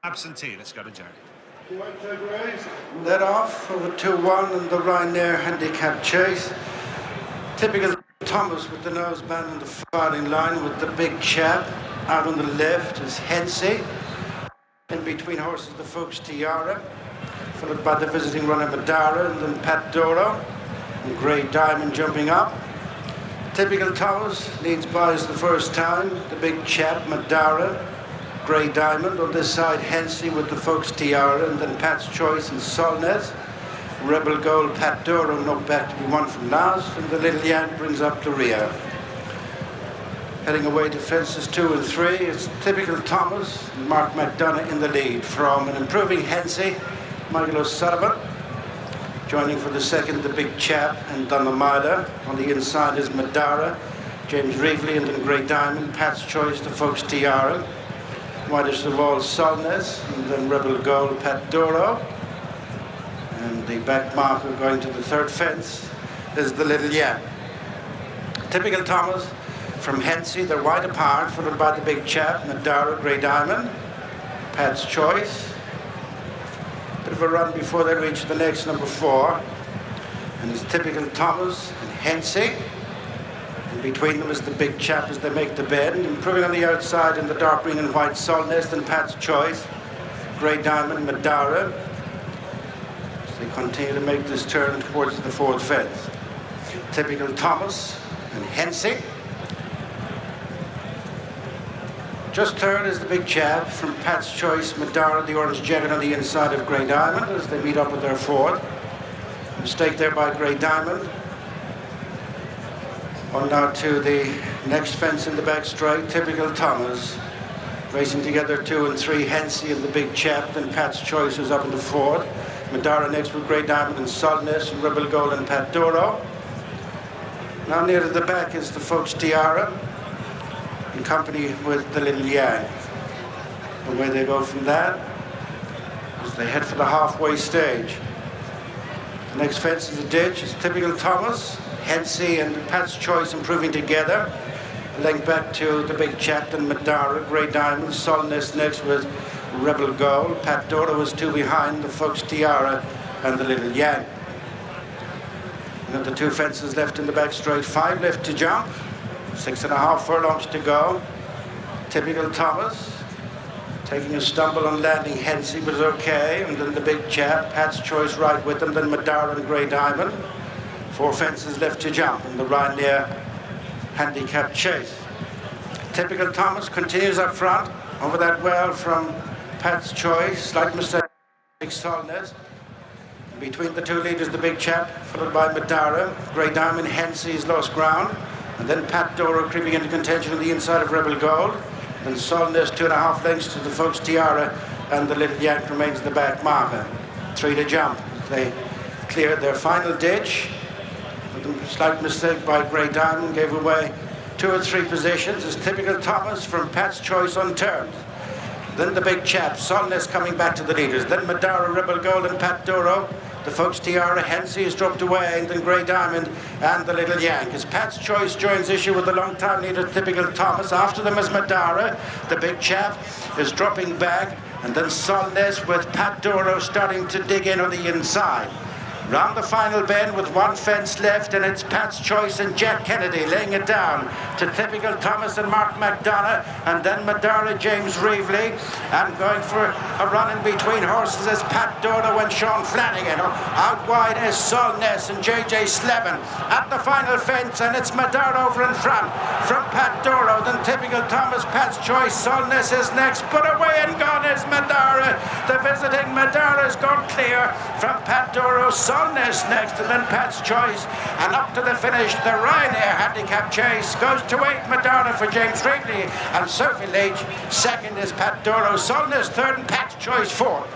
Absentee, let's go to Jerry. Led off over 2-1 in the Ryanair handicap chase. Typical Thomas with the noseband on the firing line with the big chap. Out on the left is Hensey. In between horses, the Folks Tiara, followed by the visiting runner Madara, and then Pat Doro and Grey Diamond jumping up. Typical Thomas leads by as the first time. The big chap Madara, Grey Diamond on this side, Hensey with the Folks Tiara, and then Pat's Choice and Solnez. Rebel Gold, Pat Doro knocked back to be one from last, and the Little Yank brings up the rear. Heading away to fences 2 and 3, it's Typical Thomas and Mark McDonough in the lead. From an improving Hensey, Michael O'Sullivan. Joining for the second, the big chap and Dunamila. On the inside is Madara, James Reevely, and then Grey Diamond, Pat's Choice, the Folks Tiara. Widest of all, Solnez, and then Rebel Gold, Pat Doro. And the back marker going to the third fence is the Little Yank. Typical Thomas from Hensey, they're wide apart, followed by the big chap, Madara, Grey Diamond, Pat's Choice. Bit of a run before they reach the next number 4. And it's Typical Thomas and Hensey. And between them is the big chap as they make the bend. Improving on the outside in the dark green and white Solnez and Pat's Choice. Grey Diamond, Madara. As they continue to make this turn towards the fourth fence. Typical Thomas and Hensey. Just third is the big chap from Pat's Choice, Madara, the orange jacket on the inside of Grey Diamond as they meet up with their fourth. Mistake there by Grey Diamond. On now to the next fence in the back straight, Typical Thomas. Racing together 2 and 3, Hensey and the big chap, then Pat's Choice is up in the fourth. Madara next with Grey Diamond and Solnez, and Rebel Gold and Pat Doro. Now near to the back is the Folks Tiara, in company with the Little Yank. Away they go from that as they head for the halfway stage. The next fence is a ditch. It's Typical Thomas, Hensey and Pat's Choice improving together. A length back to the big chap and Madara, Grey Diamond, Solnez next with Rebel Gold. Pat Doro was 2 behind the Folks Tiara and the Little Yank. Another 2 fences left in the back straight, 5 left to jump. 6.5 furlongs to go. Typical Thomas taking a stumble on landing Hensey, but it's okay. And then the big chap, Pat's Choice right with them, then Madara and Grey Diamond. 4 fences left to jump in the Ryanair handicap chase. Typical Thomas continues up front over that well from Pat's Choice. Slight mistake, Solnez. Between the 2 leaders, the big chap, followed by Madara. Grey Diamond, Hensey's lost ground. And then Pat Doro creeping into contention on the inside of Rebel Gold. Then Solnez 2.5 lengths to the Folks Tiara, and the Little Yank remains the back marker. 3 to jump. They cleared their final ditch. With a slight mistake by Grey Diamond, gave away 2 or 3 positions as Typical Thomas from Pat's Choice on terms. Then the big chap, Solnez coming back to the leaders. Then Madara, Rebel Gold and Pat Doro. The Folks Tiara, Hensey is dropped away, and then Grey Diamond and the Little Yank. As Pat's Choice joins issue with the long-time leader, Typical Thomas. After them is Madara. The big chap is dropping back, and then Solnez with Pat Doro starting to dig in on the inside. Round the final bend with 1 fence left, and it's Pat's Choice and Jack Kennedy laying it down to Typical Thomas and Mark McDonough, and then Madara, James Reevely, and going for a run in between horses is Pat Doro and Sean Flanagan. Out wide is Solnez and JJ Slevin at the final fence, and it's Madara over in front from Pat Doro, then Typical Thomas, Pat's Choice, Solnez is next, but away and gone is Madara. The visiting Madara's gone clear from Pat Doro, Solnez next, and then Pat's Choice, and up to the finish the Ryanair handicap chase goes to 8 Madara for James Reevely and Sophie Leach. Second is Pat Doro, Solnez third, and Pat's Choice fourth.